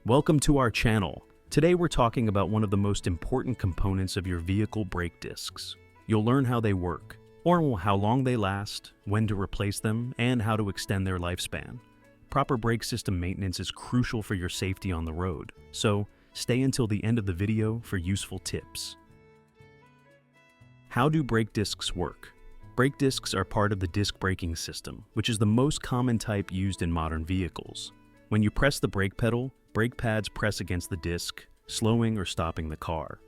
Welcome to our channel. Today we're talking about one of the most important components of your vehicle brake discs. You'll learn how they work, or how long they last, when to replace them, and how to extend their lifespan. Proper brake system maintenance is crucial for your safety on the road, so stay until the end of the video for useful tips. How do brake discs work? Brake discs are part of the disc braking system, which is the most common type used in modern vehicles. When you press the brake pedal, brake pads press against the disc, slowing or stopping the car.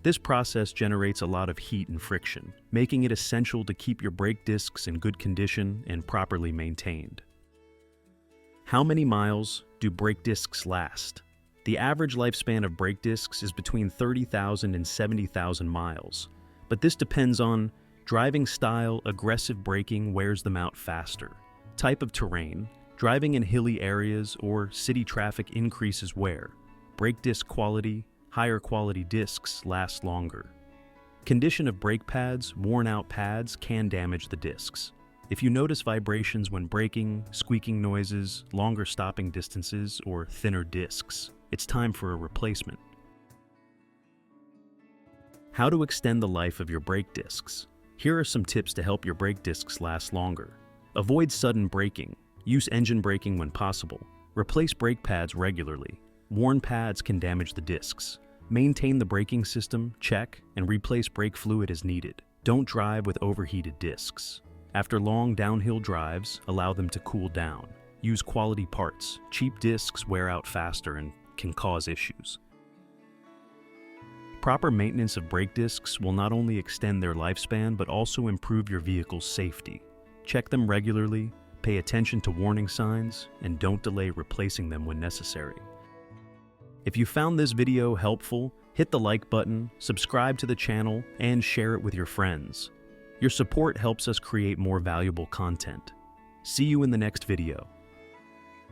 This process generates a lot of heat and friction, making it essential to keep your brake discs in good condition and properly maintained. How many miles do brake discs last? The average lifespan of brake discs is between 30,000 and 70,000 miles, but this depends on driving style. Aggressive braking wears them out faster. Type of terrain. Driving in hilly areas or city traffic increases wear. Brake disc quality. Higher quality discs last longer. Condition of brake pads. Worn out pads can damage the discs. If you notice vibrations when braking, squeaking noises, longer stopping distances, or thinner discs, it's time for a replacement. How to extend the life of your brake discs. Here are some tips to help your brake discs last longer. Avoid sudden braking. Use engine braking when possible. Replace brake pads regularly. Worn pads can damage the discs. Maintain the braking system, check, and replace brake fluid as needed. Don't drive with overheated discs. After long downhill drives, allow them to cool down. Use quality parts. Cheap discs wear out faster and can cause issues. Proper maintenance of brake discs will not only extend their lifespan but also improve your vehicle's safety. Check them regularly, pay attention to warning signs, and don't delay replacing them when necessary. If you found this video helpful, hit the like button, subscribe to the channel, and share it with your friends. Your support helps us create more valuable content. See you in the next video.